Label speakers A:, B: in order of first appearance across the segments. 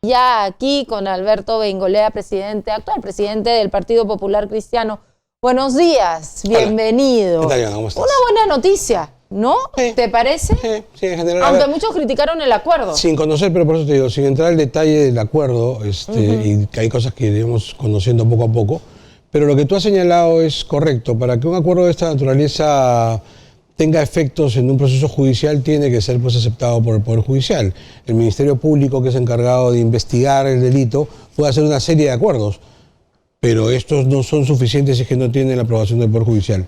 A: Ya aquí con Alberto Bengolea, actual presidente del Partido Popular Cristiano. Buenos días, bienvenido.
B: ¿Qué tal, Joana? ¿Cómo estás?
A: Una buena noticia, ¿no?
B: Sí.
A: ¿Te parece?
B: Sí, en general.
A: Aunque muchos criticaron el acuerdo.
B: Sin conocer, pero por eso te digo, sin entrar al detalle del acuerdo, y que hay cosas que iremos conociendo poco a poco, pero lo que tú has señalado es correcto. Para que un acuerdo de esta naturaleza tenga efectos en un proceso judicial, tiene que ser pues aceptado por el Poder Judicial. El Ministerio Público, que es encargado de investigar el delito, puede hacer una serie de acuerdos, pero estos no son suficientes si es que no tienen la aprobación del Poder Judicial.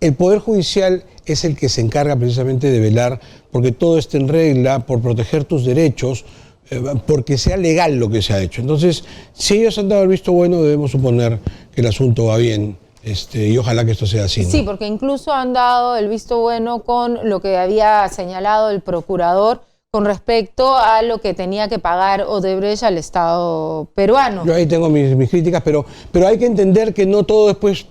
B: El Poder Judicial es el que se encarga precisamente de velar porque todo esté en regla, por proteger tus derechos, porque sea legal lo que se ha hecho. Entonces, si ellos han dado el visto bueno, debemos suponer que el asunto va bien. Y ojalá que esto sea así, ¿no?
A: Sí, porque incluso han dado el visto bueno con lo que había señalado el procurador con respecto a lo que tenía que pagar Odebrecht al Estado peruano.
B: Yo ahí tengo mis críticas, pero hay que entender que no todo después...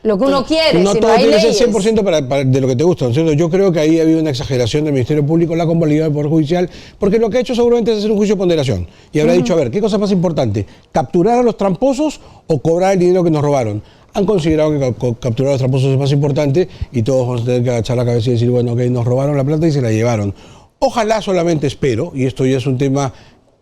A: lo que uno quiere,
B: no
A: si
B: todo
A: no hay
B: tiene que
A: leyes.
B: ser 100% de lo que te gusta, ¿no es cierto? Yo creo que ahí ha habido una exageración del Ministerio Público, la convalidad del Poder Judicial, porque lo que ha hecho seguramente es hacer un juicio de ponderación. Y habrá dicho, a ver, ¿qué cosa más importante? ¿Capturar a los tramposos o cobrar el dinero que nos robaron? Han considerado que capturar a los tramposos es más importante y todos vamos a tener que agachar la cabeza y decir, bueno, ok, nos robaron la plata y se la llevaron. Ojalá, solamente espero, y esto ya es un tema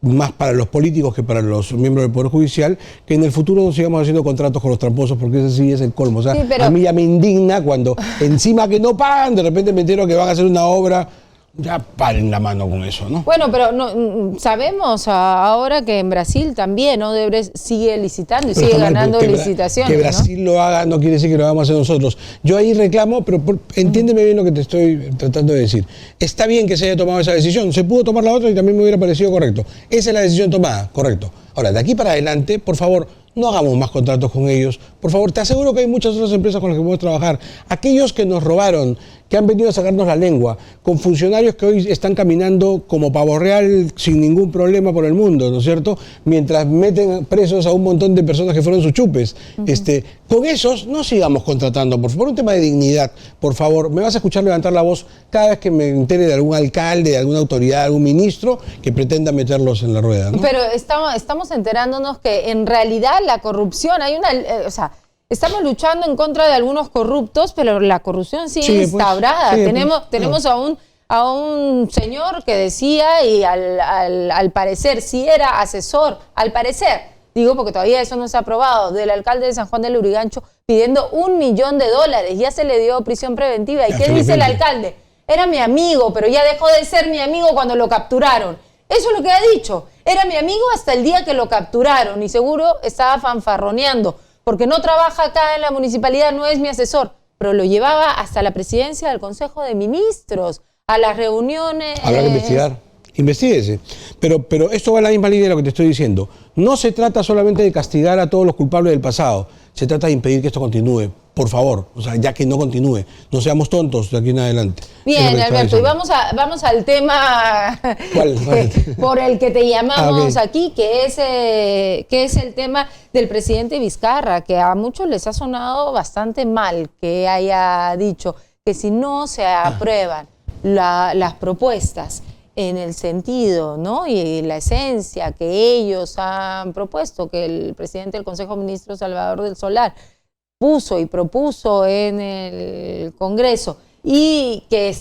B: más para los políticos que para los miembros del Poder Judicial, que en el futuro no sigamos haciendo contratos con los tramposos, porque ese sí es el colmo. O sea, sí, pero a mí ya me indigna cuando encima que no pagan, de repente me entero que van a hacer una obra. Ya paren la mano con eso, ¿no?
A: Bueno, pero no, sabemos ahora que en Brasil también Odebrecht sigue licitando y sigue ganando licitaciones.
B: Que Brasil lo haga no quiere decir que lo vamos a hacer nosotros. Yo ahí reclamo, pero entiéndeme bien lo que te estoy tratando de decir. Está bien que se haya tomado esa decisión, se pudo tomar la otra y también me hubiera parecido correcto. Esa es la decisión tomada, correcto. Ahora, de aquí para adelante, por favor, no hagamos más contratos con ellos. Por favor, te aseguro que hay muchas otras empresas con las que podemos trabajar. Aquellos que nos robaron, que han venido a sacarnos la lengua, con funcionarios que hoy están caminando como pavo real sin ningún problema por el mundo, ¿no es cierto? Mientras meten presos a un montón de personas que fueron sus chupes. Con esos no sigamos contratando, por favor, un tema de dignidad. Por favor, me vas a escuchar levantar la voz cada vez que me entere de algún alcalde, de alguna autoridad, de algún ministro que pretenda meterlos en la rueda, ¿no?
A: Pero estamos enterándonos que en realidad la corrupción, hay una... estamos luchando en contra de algunos corruptos, pero la corrupción sigue instaurada. Tenemos a un señor que decía, y al parecer, sí era asesor, al parecer, digo porque todavía eso no se ha aprobado, del alcalde de San Juan del Lurigancho pidiendo $1 millón, ya se le dio prisión preventiva. ¿Y qué dice el alcalde? Era mi amigo, pero ya dejó de ser mi amigo cuando lo capturaron. Eso es lo que ha dicho. Era mi amigo hasta el día que lo capturaron y seguro estaba fanfarroneando, porque no trabaja acá en la municipalidad, no es mi asesor, pero lo llevaba hasta la presidencia del Consejo de Ministros, a las reuniones.
B: Habrá que investigar. Investíguese. Pero esto va en la misma línea de lo que te estoy diciendo. No se trata solamente de castigar a todos los culpables del pasado, se trata de impedir que esto continúe. Por favor, o sea, ya que no continúe, no seamos tontos de aquí en adelante.
A: Bien, Alberto, y vamos al tema por el que te llamamos aquí, que es el tema del presidente Vizcarra, que a muchos les ha sonado bastante mal que haya dicho que si no se aprueban las propuestas en el sentido, ¿no? Y la esencia que ellos han propuesto, que el presidente del Consejo de Ministros, Salvador del Solar, puso y propuso en el Congreso y que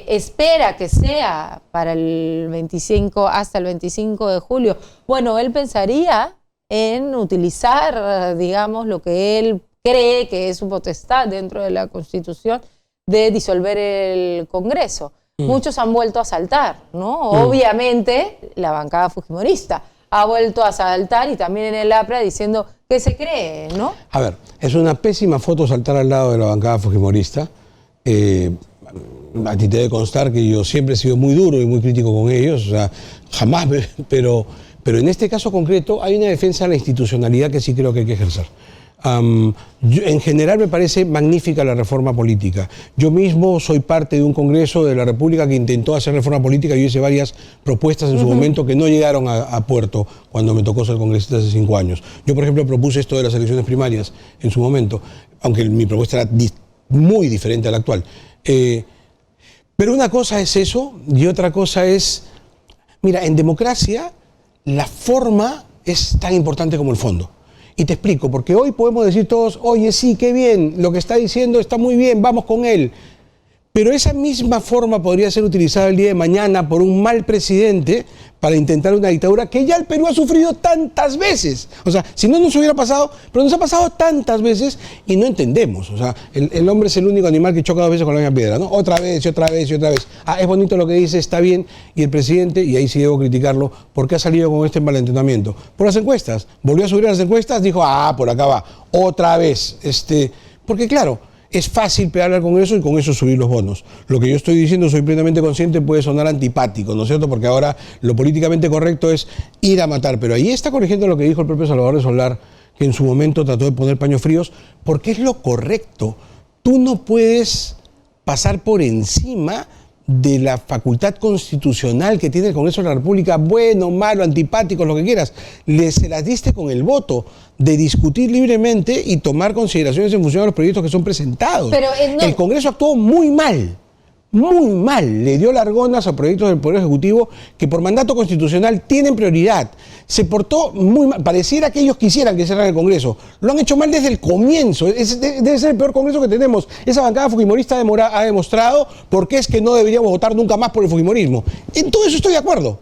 A: espera que sea para el 25, hasta el 25 de julio. Bueno, él pensaría en utilizar, digamos, lo que él cree que es su potestad dentro de la Constitución de disolver el Congreso. Muchos han vuelto a saltar, ¿no? Obviamente la bancada fujimorista ha vuelto a saltar y también en el APRA diciendo que se cree, ¿no?
B: A ver, es una pésima foto saltar al lado de la bancada fujimorista. A ti te debe constar que yo siempre he sido muy duro y muy crítico con ellos, o sea, jamás, pero en este caso concreto hay una defensa de la institucionalidad que sí creo que hay que ejercer. En general me parece magnífica la reforma política. Yo mismo soy parte de un Congreso de la República que intentó hacer reforma política. Yo hice varias propuestas en su momento que no llegaron a puerto cuando me tocó ser congresista hace 5 años. Yo, por ejemplo, propuse esto de las elecciones primarias en su momento, aunque mi propuesta era muy diferente a la actual. Pero una cosa es eso y otra cosa es, mira, en democracia la forma es tan importante como el fondo. Y te explico, porque hoy podemos decir todos, oye, sí, qué bien, lo que está diciendo está muy bien, vamos con él. Pero esa misma forma podría ser utilizada el día de mañana por un mal presidente para intentar una dictadura que ya el Perú ha sufrido tantas veces. O sea, si no nos hubiera pasado, pero nos ha pasado tantas veces y no entendemos. O sea, el hombre es el único animal que choca 2 veces con la misma piedra, ¿no? Otra vez y otra vez y otra vez. Ah, es bonito lo que dice, está bien. Y el presidente, y ahí sí debo criticarlo, ¿por qué ha salido con este envalentonamiento? Por las encuestas. Volvió a subir a las encuestas, dijo, por acá va, otra vez. Porque claro, es fácil pegarle al Congreso y con eso subir los bonos. Lo que yo estoy diciendo, soy plenamente consciente, puede sonar antipático, ¿no es cierto? Porque ahora lo políticamente correcto es ir a matar. Pero ahí está corrigiendo lo que dijo el propio Salvador de Solar, que en su momento trató de poner paños fríos, porque es lo correcto. Tú no puedes pasar por encima de la facultad constitucional que tiene el Congreso de la República, bueno, malo, antipático, lo que quieras. Se las diste con el voto de discutir libremente y tomar consideraciones en función de los proyectos que son presentados. Pero, el Congreso actuó muy mal, le dio largonas a proyectos del Poder Ejecutivo que por mandato constitucional tienen prioridad. Se portó muy mal, pareciera que ellos quisieran que cerraran el Congreso. Lo han hecho mal desde el comienzo, debe ser el peor Congreso que tenemos. Esa bancada fujimorista ha demostrado por qué es que no deberíamos votar nunca más por el fujimorismo. En todo eso estoy de acuerdo,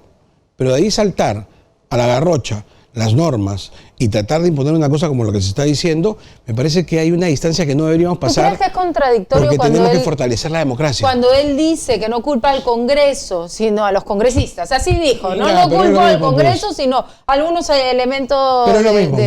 B: pero de ahí saltar a la garrocha las normas y tratar de imponer una cosa como lo que se está diciendo, me parece que hay una distancia que no deberíamos pasar.
A: ¿Tú crees que es contradictorio
B: porque
A: cuando
B: tenemos que fortalecer la democracia?
A: Cuando él dice que no culpa al Congreso, sino a los congresistas. Así dijo, no culpo al Congreso, sino algunos elementos...
B: Pero es lo mismo,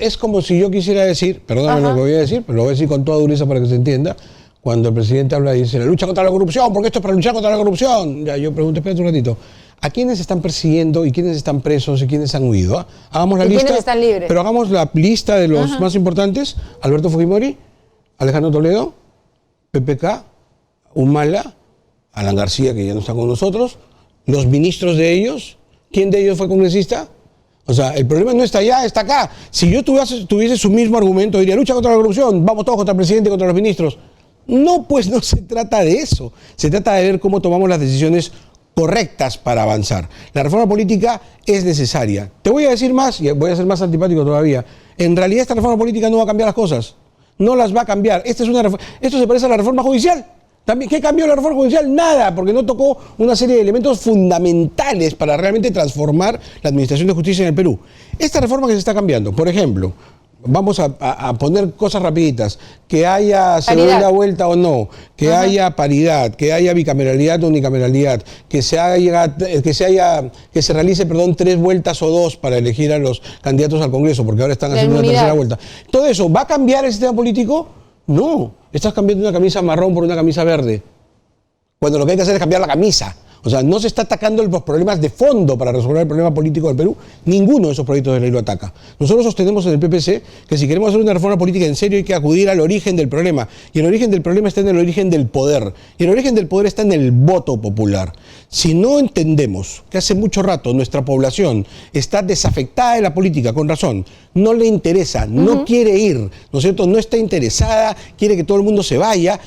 B: es como si yo quisiera decir, perdóname lo que voy a decir, pero lo voy a decir con toda dureza para que se entienda, cuando el presidente habla y dice, la lucha contra la corrupción, porque esto es para luchar contra la corrupción. Ya, yo pregunto, espérate un ratito. ¿A quiénes están persiguiendo y quiénes están presos y quiénes han huido? Hagamos la lista. ¿Quiénes están libres? Pero hagamos la lista de los más importantes. Alberto Fujimori, Alejandro Toledo, PPK, Humala, Alan García, que ya no está con nosotros, los ministros de ellos. ¿Quién de ellos fue congresista? O sea, el problema no está allá, está acá. Si yo tuviese su mismo argumento, diría, lucha contra la corrupción, vamos todos contra el presidente y contra los ministros. No, pues no se trata de eso. Se trata de ver cómo tomamos las decisiones correctas para avanzar. La reforma política es necesaria. Te voy a decir más, y voy a ser más antipático todavía. En realidad esta reforma política no va a cambiar las cosas. No las va a cambiar. Esto se parece a la reforma judicial. También, ¿qué cambió la reforma judicial? Nada, porque no tocó una serie de elementos fundamentales para realmente transformar la administración de justicia en el Perú. Esta reforma que se está cambiando, por ejemplo, vamos a poner cosas rapiditas, que haya segunda vuelta o no, que haya paridad, que haya bicameralidad o unicameralidad, que se realice 3 vueltas o 2 para elegir a los candidatos al Congreso, porque ahora están haciendo una tercera vuelta. ¿Todo eso va a cambiar el sistema político? No, estás cambiando una camisa marrón por una camisa verde, cuando lo que hay que hacer es cambiar la camisa. O sea, no se está atacando los problemas de fondo para resolver el problema político del Perú. Ninguno de esos proyectos de ley lo ataca. Nosotros sostenemos en el PPC que si queremos hacer una reforma política en serio hay que acudir al origen del problema. Y el origen del problema está en el origen del poder. Y el origen del poder está en el voto popular. Si no entendemos que hace mucho rato nuestra población está desafectada de la política, con razón, no le interesa, no quiere ir, ¿no es cierto? No está interesada, quiere que todo el mundo se vaya.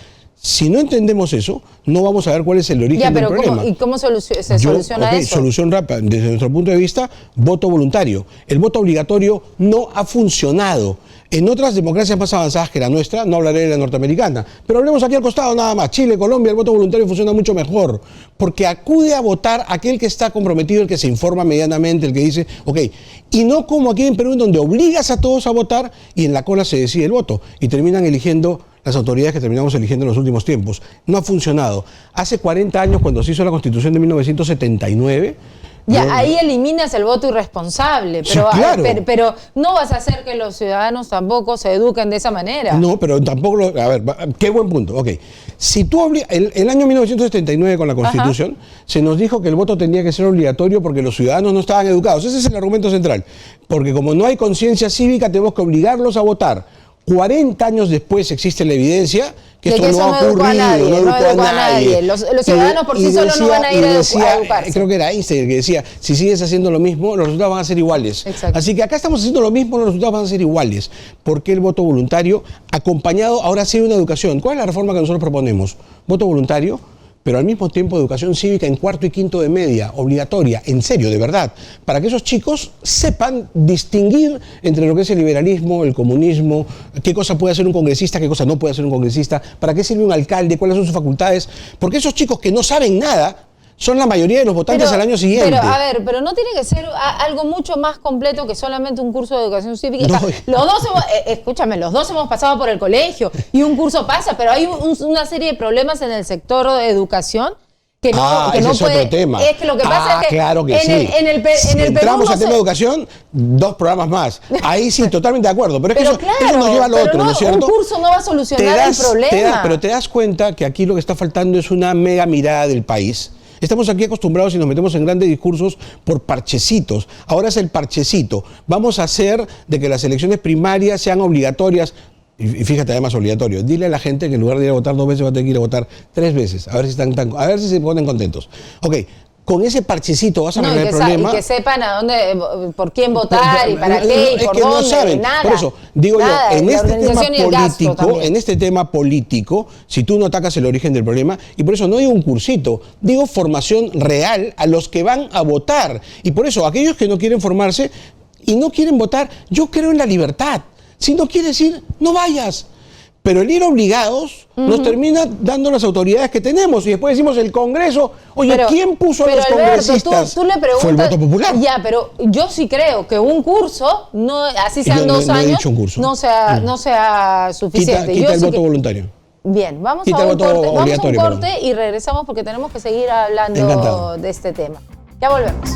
B: Si no entendemos eso, no vamos a ver cuál es el origen del problema.
A: ¿Y cómo se soluciona eso?
B: Solución rápida. Desde nuestro punto de vista, voto voluntario. El voto obligatorio no ha funcionado. En otras democracias más avanzadas que la nuestra, no hablaré de la norteamericana, pero hablemos aquí al costado nada más. Chile, Colombia, el voto voluntario funciona mucho mejor, porque acude a votar aquel que está comprometido, el que se informa medianamente, el que dice, ok, y no como aquí en Perú, en donde obligas a todos a votar y en la cola se decide el voto, y terminan eligiendo las autoridades que terminamos eligiendo en los últimos tiempos. No ha funcionado. Hace 40 años, cuando se hizo la Constitución de 1979...
A: ahí eliminas el voto irresponsable, pero, sí, claro. pero no vas a hacer que los ciudadanos tampoco se eduquen de esa manera.
B: No, pero tampoco... A ver, qué buen punto. Ok. Si tú el año 1979 con la Constitución, se nos dijo que el voto tenía que ser obligatorio porque los ciudadanos no estaban educados. Ese es el argumento central. Porque como no hay conciencia cívica, tenemos que obligarlos a votar. 40 años después existe la evidencia que esto no ha ocurrido, no educó a nadie.
A: Los ciudadanos por sí solos no van a ir a educarse.
B: Creo que era Einstein el que decía, si sigues haciendo lo mismo, los resultados van a ser iguales.
A: Exacto.
B: Así que acá estamos haciendo lo mismo, los resultados van a ser iguales. ¿Por qué el voto voluntario acompañado ahora sí de una educación? ¿Cuál es la reforma que nosotros proponemos? Voto voluntario, pero al mismo tiempo educación cívica en cuarto y quinto de media, obligatoria, en serio, de verdad, para que esos chicos sepan distinguir entre lo que es el liberalismo, el comunismo, qué cosa puede hacer un congresista, qué cosa no puede hacer un congresista, para qué sirve un alcalde, cuáles son sus facultades, porque esos chicos que no saben nada son la mayoría de los votantes al año siguiente.
A: Pero, a ver, pero no tiene que ser algo mucho más completo que solamente un curso de educación cívica.
B: No.
A: O sea, los dos escúchame, los dos hemos pasado por el colegio y un curso pasa, pero hay una serie de problemas en el sector de educación que no,
B: ese
A: no
B: es
A: puede.
B: Otro tema.
A: Es que lo que pasa es que,
B: claro que sí.
A: Si
B: entramos al tema de educación, 2 programas más. Ahí sí, totalmente de acuerdo. Pero es que eso nos lleva a lo otro, ¿no es cierto?
A: Un curso no va a solucionar el problema.
B: Pero te das cuenta que aquí lo que está faltando es una mega mirada del país. Estamos aquí acostumbrados y nos metemos en grandes discursos por parchecitos. Ahora es el parchecito. Vamos a hacer de que las elecciones primarias sean obligatorias. Y fíjate, además obligatorio. Dile a la gente que en lugar de ir a votar 2 veces va a tener que ir a votar 3 veces. A ver si se ponen contentos. Ok. Con ese parchecito vas a arreglar el problema.
A: Y que sepan a dónde, por quién votar y para qué y por dónde. No saben. Nada.
B: Por eso, digo yo, en este tema político, si tú no atacas el origen del problema, y por eso no digo un cursito, digo formación real a los que van a votar. Y por eso, aquellos que no quieren formarse y no quieren votar, yo creo en la libertad. Si no quieres ir, no vayas. Pero el ir obligados nos termina dando las autoridades que tenemos. Y después decimos el Congreso, oye, ¿quién puso a los congresistas?
A: Tú le preguntas,
B: fue el voto popular.
A: Ya, pero yo sí creo que un curso, no, así sean 2 años, no sea suficiente.
B: Quita el voto voluntario.
A: Bien, vamos a un corte y regresamos porque tenemos que seguir hablando de este tema. Ya volvemos.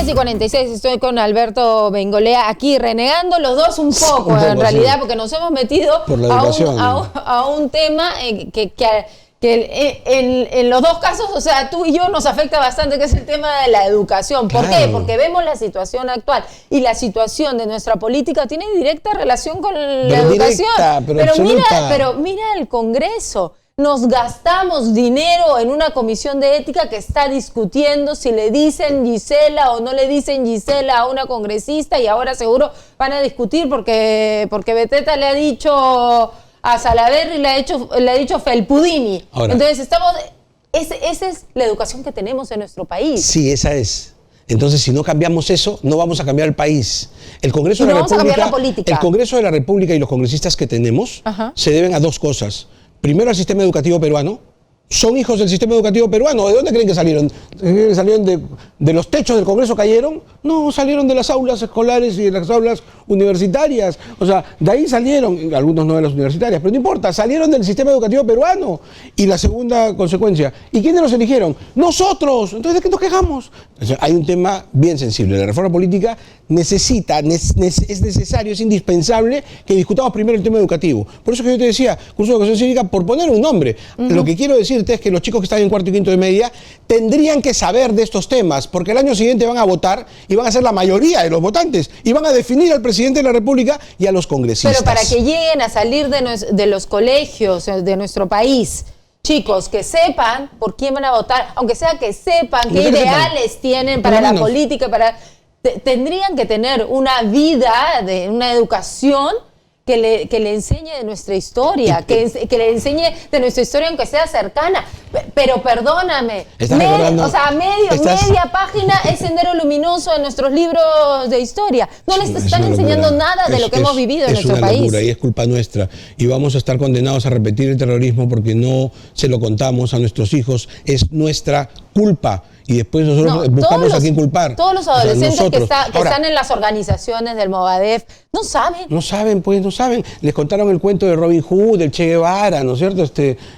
A: Y 46, estoy con Alberto Bengolea aquí renegando los dos un poco en realidad, porque nos hemos metido a un tema que en los dos casos, o sea, tú y yo nos afecta bastante, que es el tema de la educación. ¿Por qué? Porque vemos la situación actual y la situación de nuestra política tiene directa relación con la educación. Pero mira el Congreso. Nos gastamos dinero en una comisión de ética que está discutiendo si le dicen Gisela o no le dicen Gisela a una congresista, y ahora seguro van a discutir porque Beteta le ha dicho a Salaverry, le ha dicho Felpudini. Ahora, entonces esa es la educación que tenemos en nuestro país.
B: Sí, esa es. Entonces, si no cambiamos eso, no vamos a cambiar el país. El Congreso de la
A: República, vamos a cambiar la política.
B: El Congreso de la República y los congresistas que tenemos se deben a 2 cosas. Primero, al sistema educativo peruano. Son hijos del sistema educativo peruano. ¿De dónde creen que salieron? ¿Salieron de los techos del Congreso cayeron? No, salieron de las aulas escolares y de las aulas universitarias. O sea, de ahí salieron, algunos no de las universitarias, pero no importa, salieron del sistema educativo peruano. Y la segunda consecuencia, ¿y quiénes los eligieron? ¡Nosotros! Entonces, ¿de qué nos quejamos? O sea, hay un tema bien sensible. La reforma política es necesario, es indispensable que discutamos primero el tema educativo. Por eso que yo te decía, curso de educación cívica, por poner un nombre. Lo que quiero decirte es que los chicos que están en cuarto y quinto de media tendrían que saber de estos temas, porque el año siguiente van a votar y van a ser la mayoría de los votantes y van a definir al presidente de la República y a los congresistas.
A: Pero para que lleguen a salir de los colegios de nuestro país, chicos, que sepan por quién van a votar, aunque sea que sepan qué ideales tienen para la política, tendrían que tener una vida, una educación que le enseñe de nuestra historia, que le enseñe de nuestra historia aunque sea cercana. Pero perdóname, media página es Sendero Luminoso en nuestros libros de historia. No les están enseñando nada de lo que hemos vivido en nuestro país. Es una locura
B: y es culpa nuestra. Y vamos a estar condenados a repetir el terrorismo porque no se lo contamos a nuestros hijos. Es nuestra culpa. Y después nosotros buscamos a quién culpar.
A: Todos los adolescentes que están en las organizaciones del Movadef no saben.
B: No saben. Les contaron el cuento de Robin Hood, del Che Guevara, ¿no es cierto?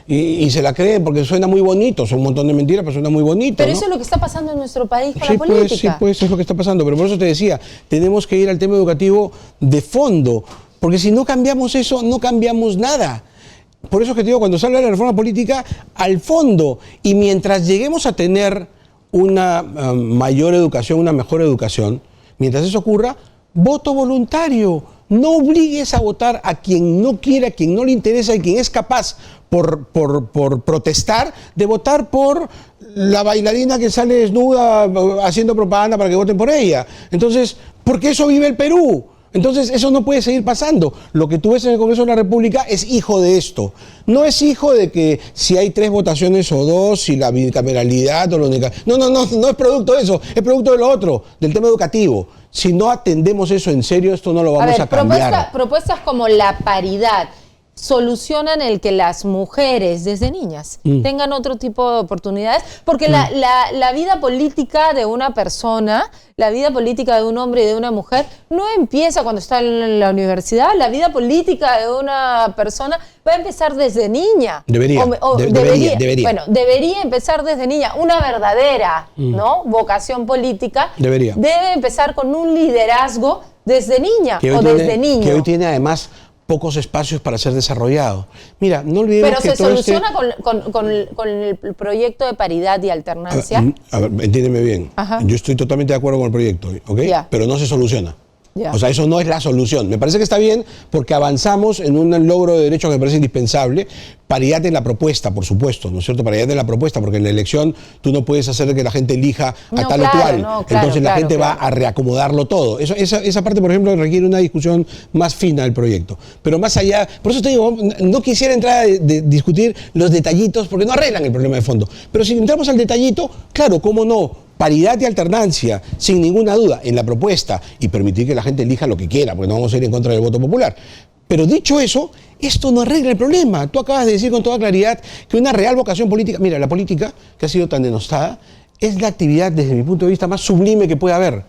B: Y se la creen porque suena muy bonito. Son un montón de mentiras, pero suena muy bonito.
A: Pero eso es lo que está pasando en nuestro país con la política.
B: Pues es lo que está pasando. Pero por eso te decía, tenemos que ir al tema educativo de fondo. Porque si no cambiamos eso, no cambiamos nada. Por eso es que te digo, cuando salga la reforma política, al fondo. Y mientras lleguemos a tener una mayor educación, una mejor educación, mientras eso ocurra, voto voluntario. no obligues a votar a quien no quiere, a quien no le interesa y quien es capaz por protestar, de votar por la bailarina que sale desnuda haciendo propaganda para que voten por ella. Entonces, porque eso vive el Perú. Entonces, eso no puede seguir pasando. Lo que tú ves en el Congreso de la República es hijo de esto. No es hijo de que si hay 3 votaciones o 2, si la bicameralidad o lo única. No es producto de eso, es producto de lo otro, del tema educativo. Si no atendemos eso en serio, esto no lo vamos a cambiar.
A: Propuestas como la paridad solucionan el que las mujeres desde niñas tengan otro tipo de oportunidades, porque la vida política de una persona, la vida política de un hombre y de una mujer no empieza cuando está en la universidad. La vida política de una persona va a empezar desde niña.
B: Debería.
A: Bueno, debería empezar desde niña. Una verdadera vocación política debe empezar con un liderazgo desde niña desde niño.
B: Que hoy tiene además pocos espacios para ser desarrollado. Mira, no olvidemos que
A: pero se soluciona con el proyecto de paridad y alternancia.
B: A ver, entiéndeme bien. Ajá. Yo estoy totalmente de acuerdo con el proyecto, ¿ok? Ya. Pero no se soluciona. Ya. O sea, eso no es la solución. Me parece que está bien porque avanzamos en un logro de derechos que me parece indispensable. Paridad en la propuesta, por supuesto, ¿no es cierto? Paridad en la propuesta, porque en la elección tú no puedes hacer que la gente elija a tal o cual. Entonces la gente va a reacomodarlo todo. Esa parte, por ejemplo, requiere una discusión más fina del proyecto. Pero más allá, por eso te digo, no quisiera entrar a discutir los detallitos porque no arreglan el problema de fondo. Pero si entramos al detallito, claro, cómo no. Paridad y alternancia, sin ninguna duda, en la propuesta y permitir que la gente elija lo que quiera, porque no vamos a ir en contra del voto popular. Pero dicho eso, esto no arregla el problema. Tú acabas de decir con toda claridad que una real vocación política, mira, la política, que ha sido tan denostada, es la actividad, desde mi punto de vista, más sublime que puede haber.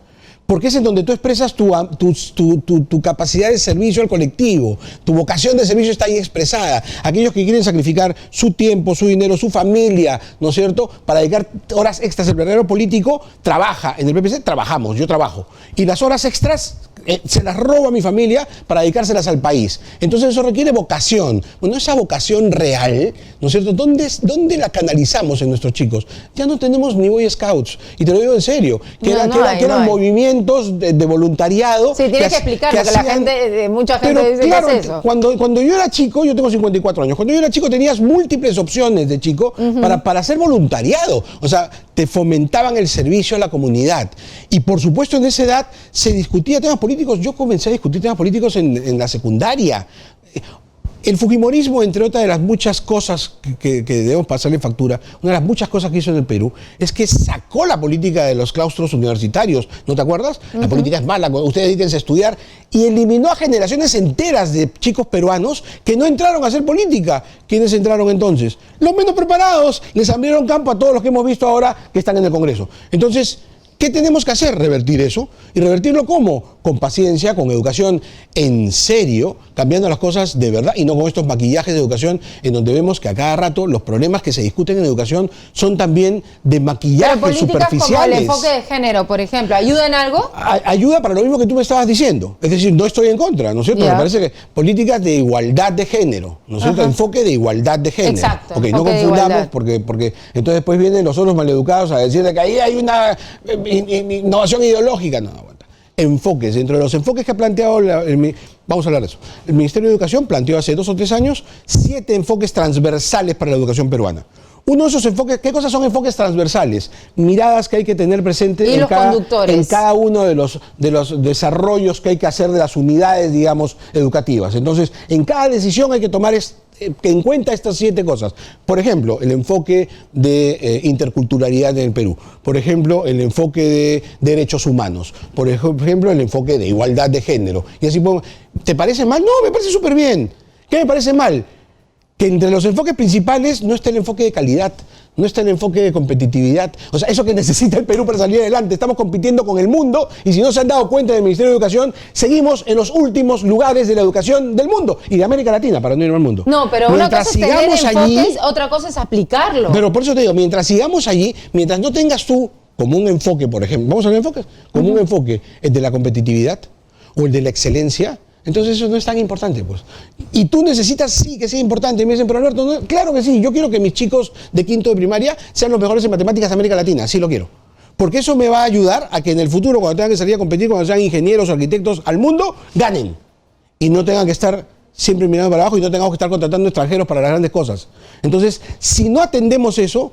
B: Porque es en donde tú expresas tu capacidad de servicio al colectivo, tu vocación de servicio está ahí expresada. Aquellos que quieren sacrificar su tiempo, su dinero, su familia, ¿no es cierto?, para dedicar horas extras. El verdadero político trabaja, en el PPC trabajamos, yo trabajo. Y las horas extras se las robo a mi familia para dedicárselas al país. Entonces eso requiere vocación. Bueno, esa vocación real, ¿no es cierto?, ¿dónde la canalizamos en nuestros chicos? Ya no tenemos ni Boy Scouts, y te lo digo en serio, que eran movimientos de voluntariado.
A: Sí, tienes que explicar, porque mucha gente dice
B: claro,
A: que es eso.
B: Cuando yo era chico, yo tengo 54 años, cuando yo era chico tenías múltiples opciones de chico para hacer voluntariado. O sea, te fomentaban el servicio a la comunidad. Y por supuesto en esa edad se discutía temas políticos. Yo comencé a discutir temas políticos en la secundaria. El fujimorismo, entre otras de las muchas cosas que debemos pasarle factura, una de las muchas cosas que hizo en el Perú, es que sacó la política de los claustros universitarios. ¿No te acuerdas? La política es mala, ustedes dedíquense a estudiar. Y eliminó a generaciones enteras de chicos peruanos que no entraron a hacer política. ¿Quiénes entraron entonces? Los menos preparados. Les abrieron campo a todos los que hemos visto ahora que están en el Congreso. Entonces, ¿qué tenemos que hacer? Revertir eso. ¿Y revertirlo cómo? Con paciencia, con educación en serio, cambiando las cosas de verdad y no con estos maquillajes de educación en donde vemos que a cada rato los problemas que se discuten en educación son también de maquillajes superficiales.
A: Como el enfoque de género, por ejemplo, ¿ayuda en algo?
B: Ayuda para lo mismo que tú me estabas diciendo. Es decir, no estoy en contra, ¿no es cierto? Me parece que políticas de igualdad de género, ¿no es cierto? Enfoque de igualdad de género.
A: Exacto.
B: Okay, no confundamos porque entonces después vienen los otros maleducados a decir que ahí hay una innovación ideológica. No, aguanta. Enfoques, dentro de los enfoques que ha planteado, vamos a hablar de eso. El Ministerio de Educación planteó hace 2 o 3 años 7 enfoques transversales para la educación peruana. Uno de esos enfoques, ¿qué cosas son enfoques transversales? Miradas que hay que tener presente en cada uno de los desarrollos que hay que hacer de las unidades, digamos, educativas. Entonces, en cada decisión hay que tomar en cuenta estas 7 cosas. Por ejemplo, el enfoque de interculturalidad en el Perú. Por ejemplo, el enfoque de derechos humanos. Por ejemplo, el enfoque de igualdad de género. Y así podemos. ¿Te parece mal? No, me parece súper bien. ¿Qué me parece mal? Que entre los enfoques principales no está el enfoque de calidad, no está el enfoque de competitividad. O sea, eso que necesita el Perú para salir adelante. Estamos compitiendo con el mundo y si no se han dado cuenta del Ministerio de Educación, seguimos en los últimos lugares de la educación del mundo y de América Latina, para no ir al mundo.
A: No, pero una cosa es tener enfoques, otra cosa es aplicarlo.
B: Pero por eso te digo, mientras sigamos allí, mientras no tengas tú como un enfoque, por ejemplo, vamos a ver enfoques, como un enfoque el de la competitividad o el de la excelencia, entonces eso no es tan importante, pues. Y tú necesitas, sí, que sea importante. Y me dicen, pero Alberto, no, claro que sí, yo quiero que mis chicos de 5º de primaria sean los mejores en matemáticas de América Latina, sí lo quiero. Porque eso me va a ayudar a que en el futuro, cuando tengan que salir a competir, cuando sean ingenieros o arquitectos al mundo, ganen. y no tengan que estar siempre mirando para abajo y no tengamos que estar contratando extranjeros para las grandes cosas. Entonces, si no atendemos eso,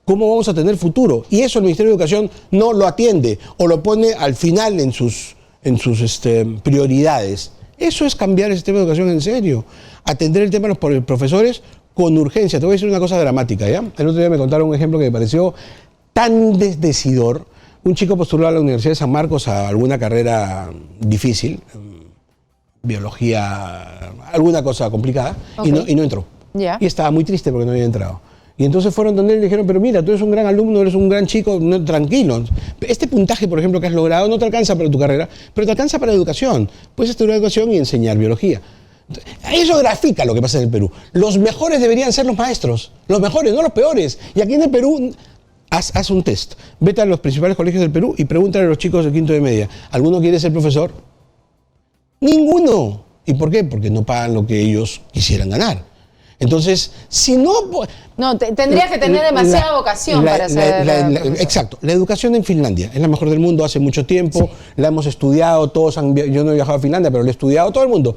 B: ¿cómo vamos a tener futuro? Y eso el Ministerio de Educación no lo atiende o lo pone al final en sus prioridades. Eso es cambiar el sistema de educación en serio. Atender el tema de los profesores con urgencia. Te voy a decir una cosa dramática, ¿ya? El otro día me contaron un ejemplo que me pareció tan desdecidor. Un chico postuló a la Universidad de San Marcos a alguna carrera difícil, biología, alguna cosa complicada, okay, y no entró.
A: Yeah.
B: Y estaba muy triste porque no había entrado. Y entonces fueron donde él y le dijeron, pero mira, tú eres un gran alumno, eres un gran chico, no, tranquilo. Este puntaje, por ejemplo, que has logrado no te alcanza para tu carrera, pero te alcanza para la educación. Puedes estudiar educación y enseñar biología. Eso grafica lo que pasa en el Perú. Los mejores deberían ser los maestros, los mejores, no los peores. Y aquí en el Perú, haz un test. Vete a los principales colegios del Perú y pregúntale a los chicos de quinto de media, ¿alguno quiere ser profesor? Ninguno. ¿Y por qué? Porque no pagan lo que ellos quisieran ganar. Entonces, si no...
A: No, tendrías que tener demasiada vocación para ser profesor.
B: Exacto. La educación en Finlandia es la mejor del mundo hace mucho tiempo, sí, la hemos estudiado, yo no he viajado a Finlandia, pero la he estudiado, todo el mundo.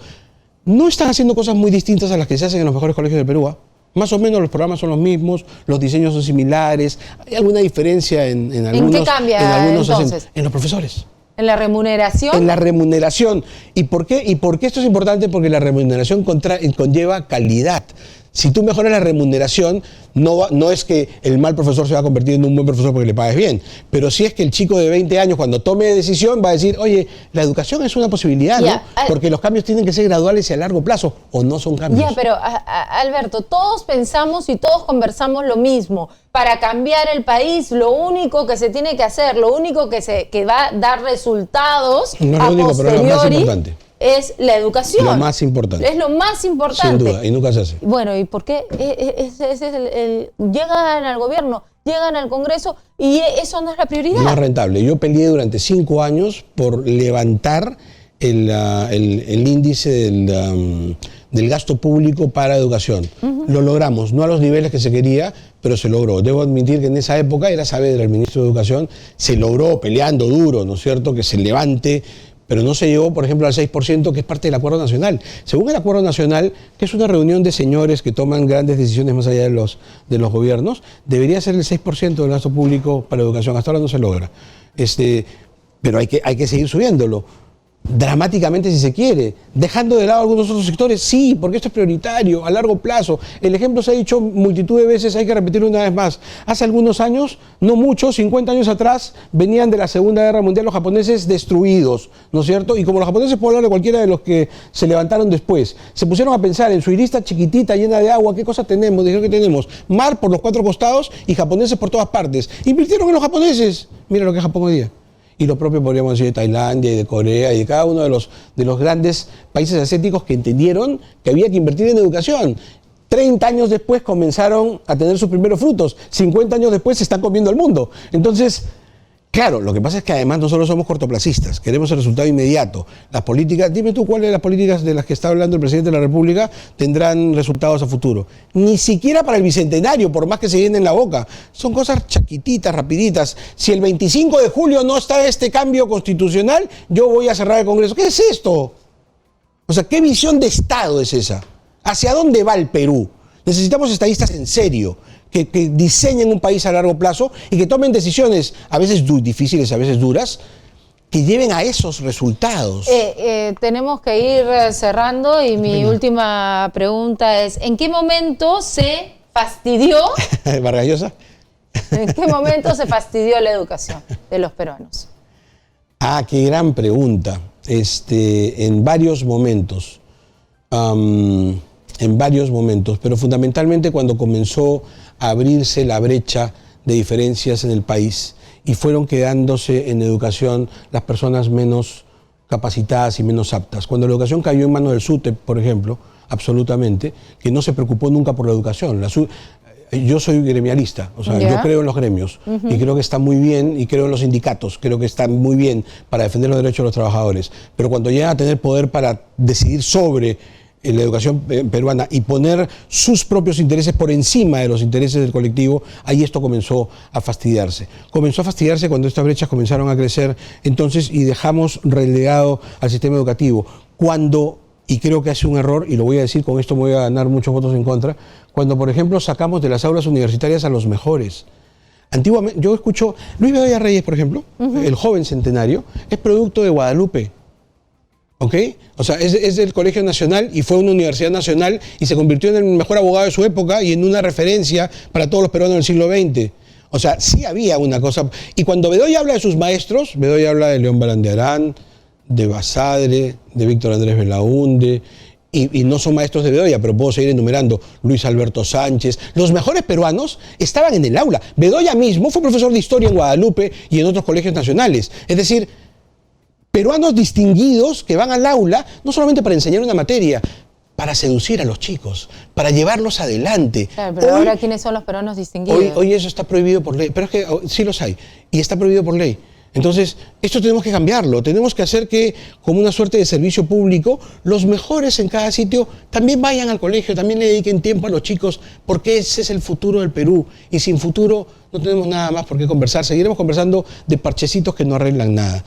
B: No están haciendo cosas muy distintas a las que se hacen en los mejores colegios del Perú, ¿eh? Más o menos los programas son los mismos, los diseños son similares, hay alguna diferencia en algunos...
A: ¿En qué cambia entonces?
B: En los profesores.
A: ¿En la remuneración?
B: En la remuneración. ¿Y por qué esto es importante? Porque la remuneración conlleva calidad. Si tú mejoras la remuneración, no es que el mal profesor se va a convertir en un buen profesor porque le pagues bien, pero sí es que el chico de 20 años cuando tome decisión va a decir, oye, la educación es una posibilidad, ¿no? Porque los cambios tienen que ser graduales y a largo plazo, o no son cambios.
A: Ya, pero Alberto, todos pensamos y todos conversamos lo mismo. Para cambiar el país, lo único que se tiene que hacer, lo único que va a dar resultados
B: no es lo único, pero es lo más importante.
A: Es la educación.
B: Lo más importante.
A: Es lo más importante.
B: Sin duda, y nunca se hace.
A: Bueno, ¿y por qué? Llegan al gobierno, llegan al Congreso y eso no es la prioridad.
B: No es rentable. Yo peleé durante 5 años por levantar el índice del gasto público para educación. Lo logramos, no a los niveles que se quería, pero se logró. Debo admitir que en esa época, era Saavedra el ministro de Educación, se logró peleando duro, ¿no es cierto?, que se levante, pero no se llegó, por ejemplo, al 6%, que es parte del Acuerdo Nacional. Según el Acuerdo Nacional, que es una reunión de señores que toman grandes decisiones más allá de los gobiernos, debería ser el 6% del gasto público para educación. Hasta ahora no se logra. Pero hay que seguir subiéndolo. Dramáticamente si se quiere, dejando de lado algunos otros sectores, sí, porque esto es prioritario, a largo plazo. El ejemplo se ha dicho multitud de veces, hay que repetirlo una vez más. Hace algunos años, no mucho, 50 años atrás, venían de la Segunda Guerra Mundial los japoneses destruidos, ¿no es cierto? Y como los japoneses, puedo hablar de cualquiera de los que se levantaron después, se pusieron a pensar en su islita chiquitita, llena de agua, ¿qué cosas tenemos? Dijeron que tenemos mar por los 4 costados y japoneses por todas partes. Invirtieron en los japoneses. Mira lo que es Japón hoy día. Y lo propio podríamos decir de Tailandia y de Corea y de cada uno de los grandes países asiáticos que entendieron que había que invertir en educación. 30 años después comenzaron a tener sus primeros frutos. 50 años después se están comiendo el mundo. Entonces, claro, lo que pasa es que además nosotros somos cortoplacistas, queremos el resultado inmediato. Las políticas, dime tú cuáles de las políticas de las que está hablando el presidente de la República tendrán resultados a futuro. Ni siquiera para el Bicentenario, por más que se llenen la boca. Son cosas chaquititas, rapiditas. Si el 25 de julio no está este cambio constitucional, yo voy a cerrar el Congreso. ¿Qué es esto? O sea, ¿qué visión de Estado es esa? ¿Hacia dónde va el Perú? Necesitamos estadistas en serio, que diseñen un país a largo plazo y que tomen decisiones, a veces difíciles, a veces duras, que lleven a esos resultados.
A: Tenemos que ir cerrando y mi última pregunta es, ¿en qué momento se fastidió?
B: ¿Vargas Llosa?
A: ¿En qué momento se fastidió la educación de los peruanos?
B: Ah, qué gran pregunta. En varios momentos. En varios momentos, pero fundamentalmente cuando comenzó a abrirse la brecha de diferencias en el país y fueron quedándose en educación las personas menos capacitadas y menos aptas. Cuando la educación cayó en manos del SUTEP, por ejemplo, absolutamente, que no se preocupó nunca por la educación. Yo soy gremialista, o sea, yo creo en los gremios y creo que está muy bien, y creo en los sindicatos, creo que están muy bien para defender los derechos de los trabajadores, pero cuando llegan a tener poder para decidir sobre la educación peruana y poner sus propios intereses por encima de los intereses del colectivo, ahí esto comenzó a fastidiarse. Comenzó a fastidiarse cuando estas brechas comenzaron a crecer entonces y dejamos relegado al sistema educativo. Cuando y creo que hace un error, y lo voy a decir, con esto me voy a ganar muchos votos en contra, cuando, por ejemplo, sacamos de las aulas universitarias a los mejores. Antiguamente, yo escucho, Luis Bedoya Reyes, por ejemplo, el joven centenario, es producto de Guadalupe. ¿Ok? O sea, es del Colegio Nacional y fue a una universidad nacional y se convirtió en el mejor abogado de su época y en una referencia para todos los peruanos del siglo XX. O sea, sí había una cosa. Y cuando Bedoya habla de sus maestros, Bedoya habla de León Barán de Arán, de Basadre, de Víctor Andrés Belaúnde, y no son maestros de Bedoya, pero puedo seguir enumerando, Luis Alberto Sánchez. Los mejores peruanos estaban en el aula. Bedoya mismo fue profesor de historia en Guadalupe y en otros colegios nacionales. Es decir, peruanos distinguidos que van al aula no solamente para enseñar una materia, para seducir a los chicos, para llevarlos adelante.
A: Claro, pero ahora, ¿quiénes son los peruanos distinguidos?
B: Hoy eso está prohibido por ley, pero es que sí los hay, y está prohibido por ley. Entonces, esto tenemos que cambiarlo, tenemos que hacer que, como una suerte de servicio público, los mejores en cada sitio también vayan al colegio, también le dediquen tiempo a los chicos, porque ese es el futuro del Perú, y sin futuro no tenemos nada más por qué conversar, seguiremos conversando de parchecitos que no arreglan nada.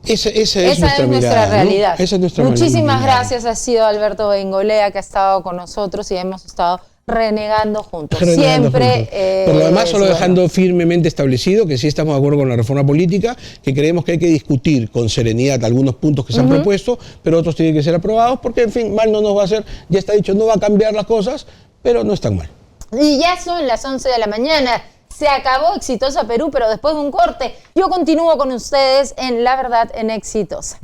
B: Esa es nuestra mirada,
A: realidad.
B: ¿no? Esa es nuestra
A: Muchísimas gracias, ha sido Alberto Bengolea que ha estado con nosotros y hemos estado renegando juntos. Siempre.
B: Por lo demás, solo dejando firmemente establecido que sí estamos de acuerdo con la reforma política, que creemos que hay que discutir con serenidad algunos puntos que se han propuesto, pero otros tienen que ser aprobados, porque, en fin, mal no nos va a hacer, ya está dicho, no va a cambiar las cosas, pero no están mal.
A: Y ya son las 11 de la mañana. Se acabó Exitosa Perú, pero después de un corte, yo continúo con ustedes en La Verdad en Exitosa.